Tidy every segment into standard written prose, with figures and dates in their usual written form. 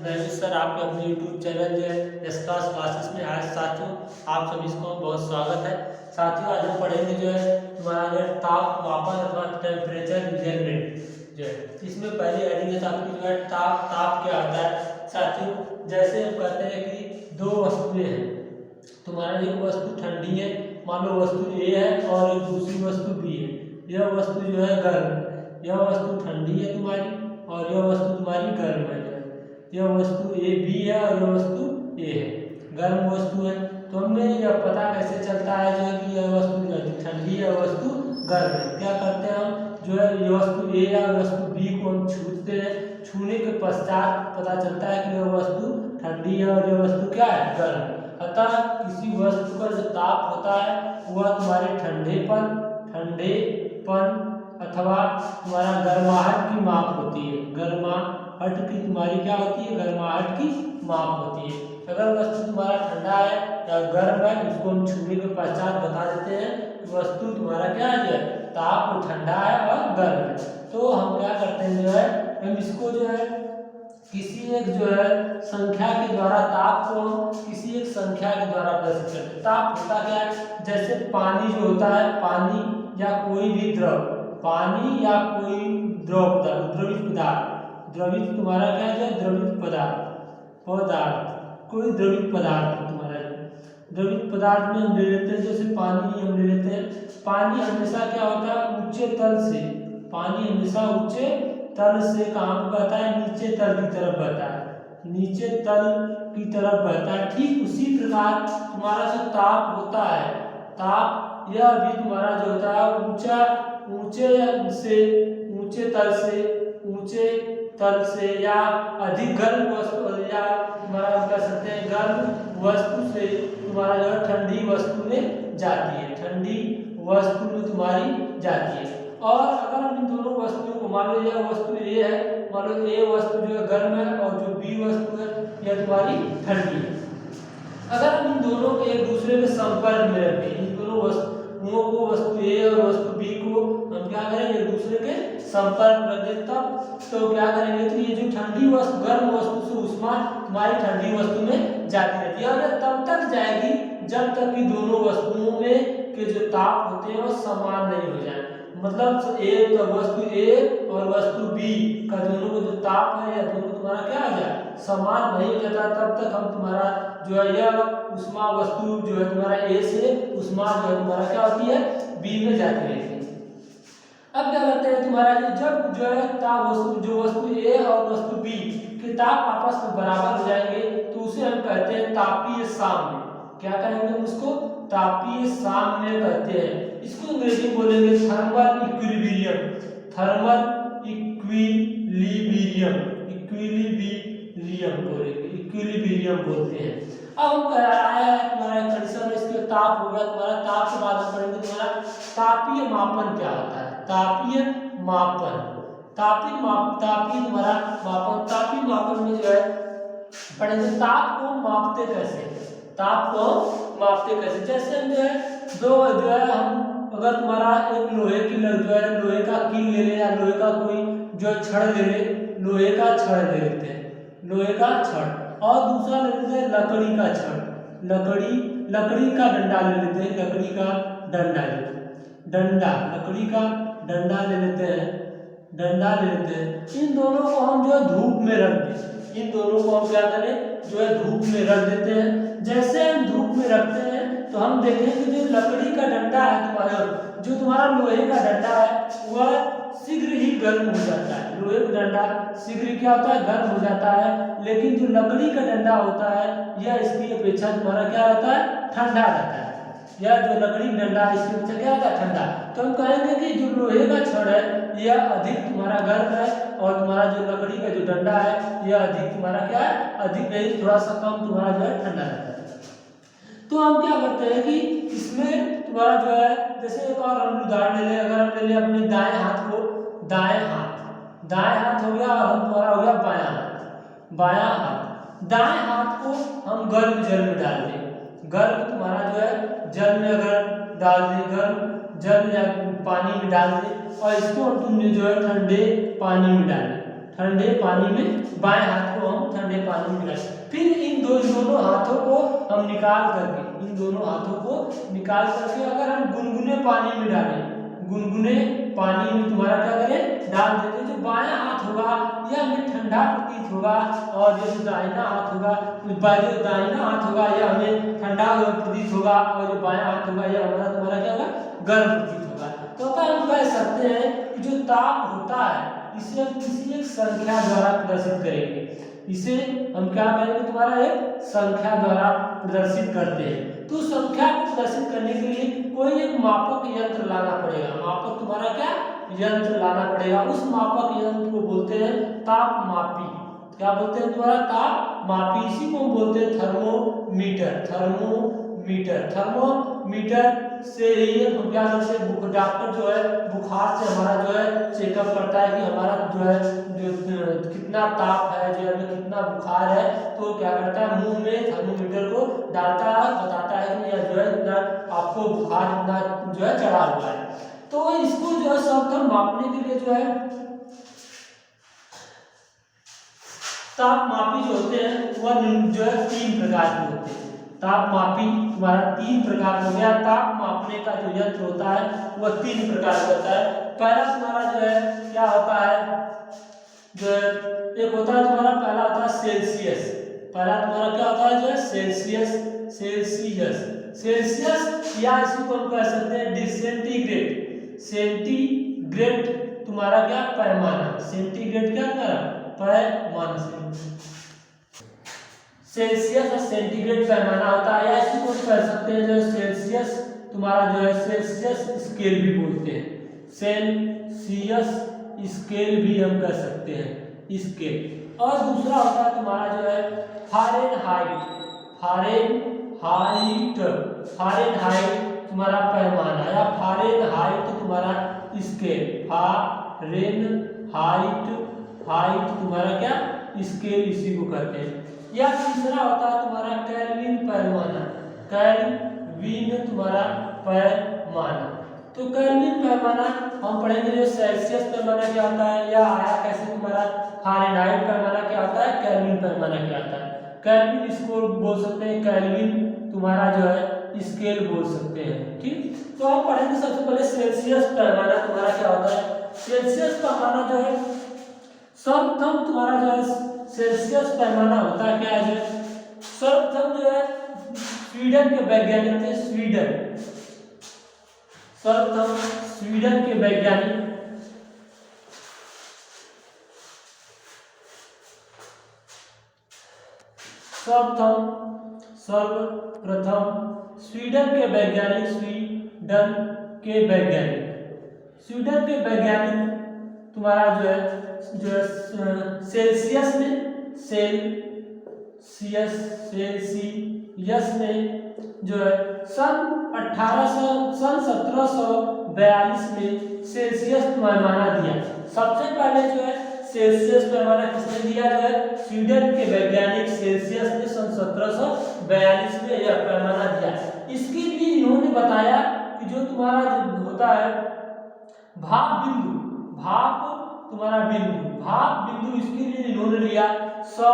मैं भी सर आपके अपने यूट्यूब चैनल जो है यशकाश क्लासेस में आज साथियों आप सभी को बहुत स्वागत है। साथियों आज हम पढ़ेंगे जो है तुम्हारा जो है ताप मापन अथवा टेम्परेचर मेजरमेंट जो है। इसमें पहली हेडिंग है आपकी जो है ताप ताप क्या होता है। साथियों जैसे हम कहते हैं कि दो वस्तुएं हैं, तुम्हारा एक वस्तु ठंडी है, मान लो वस्तु ए है और एक दूसरी वस्तु बी है। यह वस्तु जो है गर्म, यह वस्तु ठंडी है तुम्हारी और यह वस्तु तुम्हारी गर्म है। यह वस्तु ए बी है और यह वस्तु ए है, गर्म वस्तु है। तो हमें यह पता कैसे चलता है जो है कि यह वस्तु जो है ठंडी है, वस्तु गर्म है। क्या करते हैं हम जो है ये वस्तु ए या वस्तु बी को हम छूते हैं, छूने के पश्चात पता चलता है कि यह वस्तु ठंडी है और यह वस्तु क्या है गर्म। अतः किसी वस्तु का जो ताप होता है वह तुम्हारे ठंडेपन अथवा तुम्हारा गर्माहट की माप होती है। गर्माहट की तुम्हारी क्या होती है, गर्माहट की माप होती है। अगर वस्तु तुम्हारा ठंडा है या गर्म है उसको हम छूने के पश्चात बता देते हैं कि वस्तु तुम्हारा क्या है, ताप ठंडा है और गर्म है। तो हम क्या करते हैं जो है हम इसको जो है किसी एक जो है संख्या के द्वारा ताप को किसी एक संख्या के द्वारा प्रदर्शित करते हैं। ताप होता क्या है, जैसे पानी जो होता है, पानी या कोई भी द्रव, पानी या कोई द्रवित पदार्थ, द्रवित तुम्हारा क्या है, द्रवित पदार्थ कोई द्रवित पदार्थ तुम्हारा द्रवित पदार्थ में हम ले लेते हैं, जैसे पानी हम ले लेते हैं। पानी हमेशा क्या होता है, ऊंचे तल से, पानी हमेशा ऊंचे तल से कहाँ पर बहता है, नीचे तल की तरफ बहता है, नीचे तल की तरफ बहता है। ठीक उसी प्रकार तुम्हारा जो ताप होता है, ताप यह भी तुम्हारा जो होता है ऊंचे तल से या अधिक गर्म वस्तु या तुम्हारा कह सकते हैं गर्म वस्तु से तुम्हारा जो है ठंडी वस्तु में जाती है, ठंडी वस्तु में तुम्हारी जाती है। और अगर हम इन दोनों वस्तुओं को, मान लो यह वस्तु ए है, मान लो ए वस्तु जो है गर्म है और जो बी वस्तु है यह तुम्हारी ठंडी है। अगर हम इन दोनों के एक दूसरे के संपर्क में रखें, इन दोनों वस्तुओं को, वस्तु ए और वस्तु बी को हम क्या करेंगे, एक दूसरे के संपर्क में रखें, तब तो क्या करेंगे, तो ये जो ठंडी वस्तु गर्म वस्तु से ऊष्मा तुम्हारी ठंडी वस्तु में जाती रहती है और तब तक जाएगी जब तक कि दोनों वस्तुओं में के जो ताप होते हैं वो समान नहीं हो जाए। मतलब वस्तु ए और वस्तु बी का दोनों का जो ताप है या दोनों तुम्हारा क्या आ जाए, समान नहीं हो जाता, तब तक हम तुम्हारा जो है यह उष्मा वस्तु जो है तुम्हारा ए से उष्मा जो है तुम्हारा क्या होती है, बी में जाती रहती है। अब क्या करते हैं तुम्हारा जब जो है ताप जो वस्तु ए और वस्तु बी के ताप आपस में बराबर हो जाएंगे तो उसे हम कहते हैं तापीय साम्य। क्या कहेंगे हम उसको, तापीय साम्य कहते हैं। इसको अंग्रेजी में बोलेंगे थर्मल इक्विलिब्रियम, थर्मल इक्विलिब्रियम बोलेंगे, इक्विलिब्रियम बोलते हैं। अब हम आया है तुम्हारा कंडीशन, इसके ताप हो गया तुम्हारा, ताप के बाद हम पढ़ेंगे तुम्हारा तापीय मापन क्या होता है, तापीय मापन, तापीय तुम्हारा मापन। तापीय मापन में जो है पढ़ेंगे ताप को मापते कैसे, ताप को मापते कैसे। जैसे हम जो है हम अगर तुम्हारा एक लोहे की जो है लोहे का कील ले ले या लोहे का कोई जो छड़ ले ले, लोहे का छड़ ले लेते हैं, लोहे का छड़, और दूसरा ले लेते हैं लकड़ी का छड़, लकड़ी का डंडा ले लेते हैं, लकड़ी का डंडा लकड़ी का डंडा ले लेते हैं। इन दोनों को हम जो है धूप में रख दें, इन दोनों को हम क्या करें जो है धूप में रख देते हैं। जैसे हम धूप में रखते हैं तो हम देखेंगे जो लकड़ी का डंडा है तुम्हारा, जो तुम्हारा लोहे का डंडा है वह शीघ्र ही गर्म हो जाता है। लोहे का डंडा शीघ्र क्या होता है, गर्म हो जाता है, लेकिन जो लकड़ी का डंडा होता है यह इसकी अपेक्षा तुम्हारा क्या रहता है, ठंडा रहता है। यह जो लकड़ी डंडा है इसके अपेक्षा क्या होता है, ठंडा। तो हम कहेंगे कि जो लोहे का छड़ है यह अधिक तुम्हारा गर्म है और तुम्हारा जो लकड़ी का जो डंडा है यह अधिक तुम्हारा क्या है, अधिक नहीं, थोड़ा सा कम तुम्हारा जो है ठंडा रहता है। तो हम क्या करते हैं कि इसमें तुम्हारा जो है जैसे एक और हम उदाहरण ले लें, अगर हम ले लें अपने दाएं हाथ को, दाएं हाथ हो गया और हम तुम्हारा हो गया बायां हाथ। दाएं हाथ को हम गर्म जल में डाल दें, गर्म तुम्हारा जो है जल में अगर डाल दें, गर्म जल या पानी में डाल दें और इसको हम जो है ठंडे पानी में डालें, ठंडे पानी में बाएं हाथ को हम ठंडे पानी दोनों हाथों को हम निकाल करके, इन दोनों हाथों को निकाल करके अगर हम गुनगुने पानी में डालें, गुनगुने पानी में तुम्हारा क्या करें, डाल देते, जो बायां हाथ होगा यह हमें ठंडा प्रतीत होगा, और जो दाहिना हाथ होगा, जो दाहिना हाथ होगा यह हमें ठंडा प्रतीत होगा, और जो बायां हाथ होगा यह हमारा तुम्हारा क्या होगा, गर्म प्रतीत होगा। तो हम कह सकते हैं कि जो ताप होता है इसे हम किसी एक संख्या द्वारा प्रदर्शित करेंगे, इसे हम क्या करेंगे, तुम्हारा एक संख्या द्वारा प्रदर्शित करते हैं। तो संख्या को प्रदर्शित करने के लिए कोई एक मापक यंत्र लाना पड़ेगा, मापक तुम्हारा क्या यंत्र लाना पड़ेगा, उस मापक यंत्र को बोलते हैं तापमापी। क्या बोलते हैं तुम्हारा, तापमापी, इसी को हम बोलते हैं थर्मोमीटर। थर्मोमीटर, थर्मोमीटर से ही हम क्या करते हैं, डॉक्टर जो है बुखार से हमारा जो है चेकअप करता है कि हमारा जो है जो कितना ताप है, जो हमें कितना बुखार है, तो क्या करता है मुंह में थर्मोमीटर को डालता है, बताता है कि यह जो है इतना आपको बुखार इतना जो है चढ़ा हुआ है। तो इसको जो है सब मापने के लिए जो है तापमापी जो होते हैं वह जो है 3 प्रकार के होते हैं। तापमापी तुम्हारा 3 प्रकार हो गया, ताप मापने का जो यंत्र होता है वह 3 प्रकार का होता है। पहला तुम्हारा जो है क्या होता है, जो एक होता है तुम्हारा, पहला होता है सेल्सियस। पहला तुम्हारा क्या होता है, जो है सेल्सियस, सेल्सियस, सेल्सियस, या इसी को हम कह सकते हैं सेंटीग्रेड। सेंटीग्रेड तुम्हारा क्या पैमाना, सेंटीग्रेड क्या तुम्हारा पैमाना से सेल्सियस और सेंटीग्रेड पैमाना होता है, या इसी को कह सकते हैं जो सेल्सियस तुम्हारा जो है सेल्सियस स्केल भी बोलते हैं, सेल्सियस स्केल भी हम कह सकते हैं स्केल। और दूसरा होता है तुम्हारा जो है फारेनहाइट। फारेनहाइट, फारेनहाइट तुम्हारा पैमाना, या फारेनहाइट तुम्हारा स्केल, फारेनहाइट, हाइट तुम्हारा क्या स्केल, इसी को कहते हैं। या तीसरा होता है तुम्हारा केल्विन पैमाना, केल्विन तुम्हारा पैमाना। तो केल्विन पैमाना हम पढ़ेंगे, जो सेल्सियस पैमाना क्या होता है, या आया कैसे तुम्हारा फारेनहाइट पैमाना क्या होता है, केल्विन पैमाना क्या होता है। केल्विन इसको बोल सकते हैं, केल्विन तुम्हारा जो है स्केल बोल सकते हैं, ठीक। तो हम पढ़ेंगे सबसे पहले सेल्सियस पैमाना तुम्हारा क्या होता है। सेल्सियस पैमाना जो है सर्वप्रथम तुम्हारा जो है सेल्सियस पैमाना होता है क्या है, सर्वप्रथम जो है स्वीडन के वैज्ञानिक थे, स्वीडन, सर्वप्रथम स्वीडन के वैज्ञानिक सर्वप्रथम स्वीडन के वैज्ञानिक, स्वीडन के वैज्ञानिक तुम्हारा जो है सेल्सियस में, सेल्सियस में जो है सन 1742 में सेल्सियस पैमाना दिया। सबसे पहले जो है सेल्सियस पैमाना किसने दिया, जो है स्वीडन के वैज्ञानिक सेल्सियस ने सन 1742 में यह पैमाना दिया। इसके लिए इन्होंने बताया कि जो तुम्हारा जो होता है भाप बिंदु, भाप तुम्हारा बिंदु, भाप बिंदु, इसके लिए इन्होंने लिया 100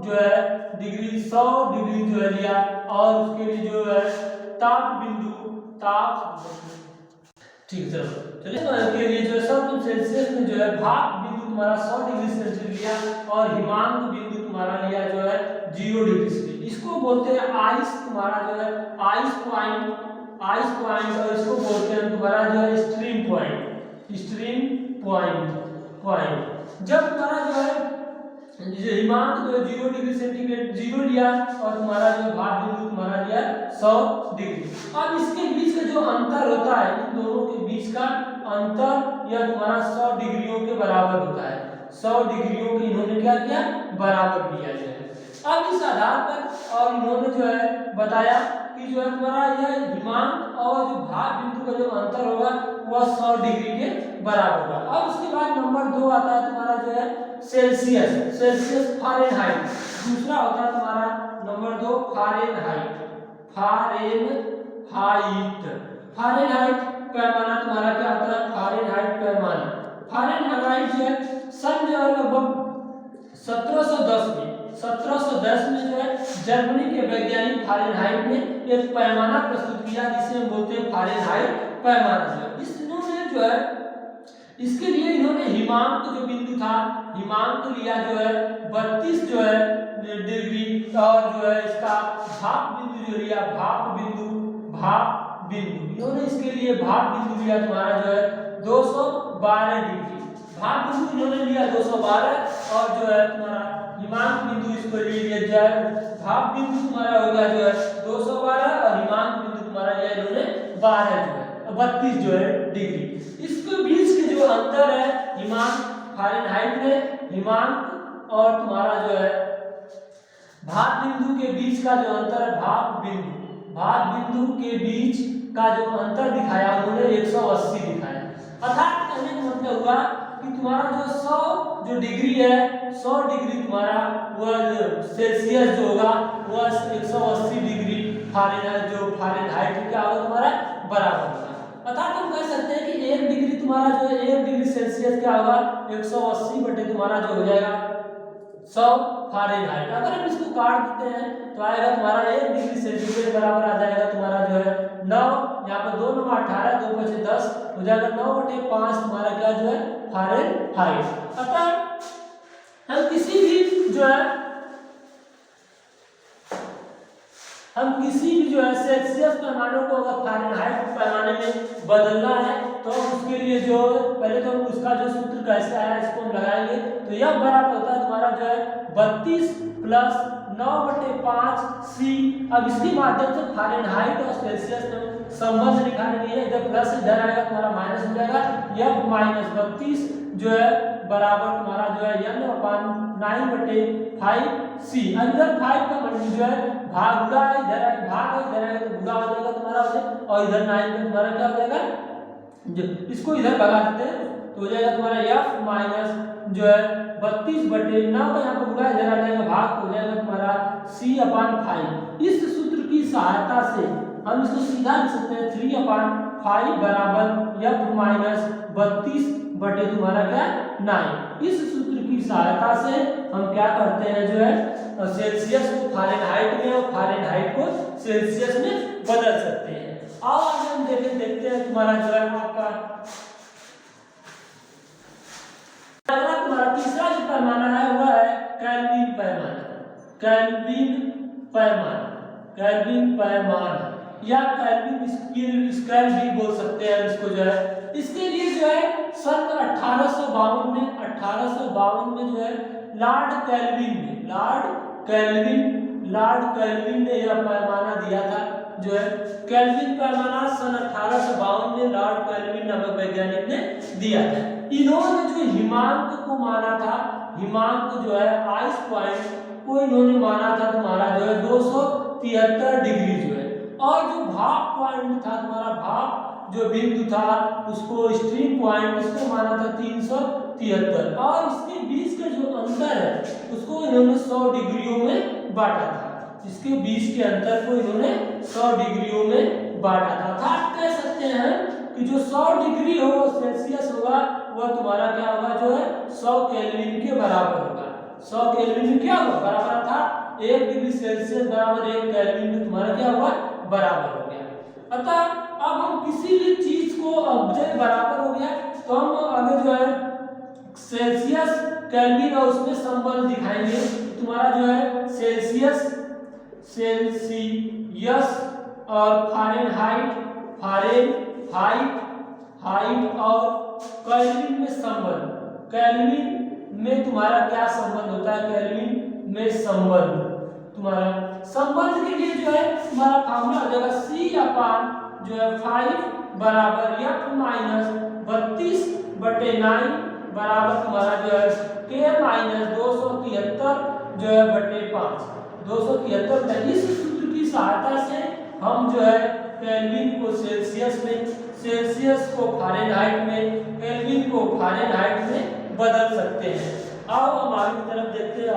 जो है डिग्री, 100 डिग्री जो है लिया, और उसके लिए जो है ताप बिंदु, ताप, ठीक है चलिए, इसके लिए जो है सब सेल्सियस में जो है भाप बिंदु तुम्हारा 100 डिग्री सेल्सियस लिया, और हिमांक बिंदु तुम्हारा लिया जो है 0 डिग्री सेल्सियस। इसको बोलते हैं आइस, तुम्हारा जो है आइस पॉइंट, और इसको बोलते हैं तुम्हारा जो है स्ट्रीम पॉइंट, जब तुम्हारा जो है हिमांक जो 0 डिग्री सेंटीग्रेड 0 लिया, और तुम्हारा जो भाप बिंदु तुम्हारा लिया 100 डिग्री। अब इसके बीच का जो अंतर होता है, इन दोनों के बीच का अंतर यह तुम्हारा 100 डिग्रियों के बराबर होता है, 100 डिग्रियों के इन्होंने क्या किया, बराबर लिया है। अब इस आधार पर और इन्होंने जो है बताया कि जो है तुम्हारा यह हिमांक और जो भाप बिंदु का जो अंतर होगा वह 100 डिग्री के बराबर होगा। अब उसके बाद नंबर 2 आता है तुम्हारा जो है सेल्सियस फारेनहाइट। दूसरा होता है तुम्हारा नंबर 2 फारेनहाइट, फारेनहाइट पैमाना तुम्हारा क्या होता है, फारेनहाइट पैमाना, फारेनहाइट जो है सन जो है लगभग 1710 में जो है जर्मनी के वैज्ञानिक फारेनहाइट ने एक पैमाना प्रस्तुत किया जिसे हम बोलते हैं फारेनहाइट पैमाना। इन्होंने जो है इसके लिए इन्होंने हिमांक जो बिंदु था, हिमांक लिया जो है 32 जो है डिग्री, और जो है इसका भाप बिंदु जो लिया भाप बिंदु इन्होंने इसके लिए भाप बिंदु लिया तुम्हारा जो है 212 डिग्री। भाप बिंदु इन्होंने लिया 212 और जो है तुम्हारा हिमांक बिंदु इसको ले लिया जाए, भाप बिंदु तुम्हारा हो गया जो है 212 और हिमांक बिंदु तुम्हारा लिया इन्होंने 12 जो है 32 जो है डिग्री। इसके बीच के जो अंतर है हिमांक फारेनहाइट में हिमांक और तुम्हारा जो है भाप बिंदु के बीच का जो अंतर है भाप बिंदु के बीच का जो अंतर दिखाया उन्होंने 180 दिखाया। अर्थात कहने का मतलब हुआ कि तुम्हारा जो 100 जो डिग्री है 100 डिग्री तुम्हारा वह सेल्सियस जो होगा वह 180 डिग्री फारेनहाइट क्या होगा तुम्हारा बराबर होगा। अर्थात हम कह सकते हैं कि 1 डिग्री तुम्हारा जो है 1 डिग्री सेल्सियस क्या होगा 180 बटे तुम्हारा जो हो जाएगा 100 फारेनहाइट। अगर हम इसको काट देते हैं तो आएगा तुम्हारा 1 डिग्री सेंटीग्रेड बराबर आ जाएगा तुम्हारा जो है 9, यहाँ पर 2 9 18 2 5 10 हो जाएगा 9/5 तुम्हारा क्या जो है फारेनहाइट। अतः हम किसी भी जो है सेल्सियस पैमाने को अगर फारेनहाइट पैमाने में बदलना है तो उसके लिए जो पहले तो उसका जो सूत्र कैसे आया इसको हम लगाएंगे। तो यह बराबर होता है तुम्हारा जो है 32 प्लस 9/5 सी। अब इसके माध्यम से फारेनहाइट और सेल्सियस में संबंध निकालने के लिए इधर प्लस इधर आएगा तुम्हारा माइनस हो जाएगा, यह माइनस 32 जो है बराबर तुम्हारा जो है n/9/5 सी। अंदर 5 का मतलब जो है भाग इधर आएगा तो गुणा हो जाएगा तुम्हारा और इधर 9 में तुम्हारा क्या हो जाएगा जो इसको इधर भगा देते हैं तो हो जाएगा तुम्हारा f माइनस जो है 32/9 का यहाँ पर गुणा इधर आ जाएगा भाग हो जाएगा तुम्हारा c/5। इस सूत्र की सहायता से हम इसको सीधा लिख सकते हैं 3/5 बराबर f माइनस 32 बटे तुम्हारा क्या 9। इस सूत्र की सहायता से हम क्या करते हैं जो है सेल्सियस को फारेनहाइट में और फारेनहाइट को सेल्सियस में बदल सकते हैं। आओ आगे हम देखते हैं तुम्हारा जो है आपका तुम्हारा तीसरा जो पैमाना है वह है केल्विन पैमाना या केल्विन स्केल भी बोल सकते हैं इसको जो है। इसके लिए जो है सन 1852 में जो है लॉर्ड केल्विन ने यह पैमाना दिया था जो है केल्विन पैमाना सन 1852 में लॉर्ड केल्विन नामक वैज्ञानिक ने दिया था। इन्होंने जो हिमांक को माना था, हिमांक जो है आइस पॉइंट को इन्होंने माना था तुम्हारा जो है 273 डिग्री जो है, और जो भाप पॉइंट था तुम्हारा भाप जो बिंदु था उसको स्ट्रीम पॉइंट उसको माना था 373, और इसके बीच का जो अंतर है उसको इन्होंने 100 डिग्रियों में बांटा था। इसके बीच के अंतर को इन्होंने 100 डिग्रियों में बांटा था। अर्थात कह सकते हैं कि जो 100 डिग्री हो सेल्सियस होगा वह तुम्हारा क्या होगा जो है 100 केल्विन के बराबर होगा। 100 केल्विन क्या होगा बराबर था 1 डिग्री सेल्सियस बराबर 1 केल्विन में तुम्हारा क्या हुआ बराबर हो गया। अतः अब हम किसी भी चीज को ऑब्जेक्ट बराबर हो गया तो हम आगे जो है सेल्सियस केल्विन और उसमें संबंध दिखाएंगे। तुम्हारा जो है सेल्सियस और फारेनहाइट और केल्विन में संबंध। केल्विन में तुम्हारा क्या संबंध होता है, केल्विन में संबंध तुम्हारा संबंध के लिए जो है तुम्हारा फार्मूला हो जाएगा c जो है 5 बराबर f माइनस 32/9 बराबर तुम्हारा जो है k माइनस 273 जो है बटे 5 273। इस सूत्र की सहायता से हम जो है केल्विन को सेल्सियस में, सेल्सियस को फारेनहाइट में, केल्विन को फारेनहाइट में बदल सकते हैं। आओ हम आगे की तरफ देखते हैं।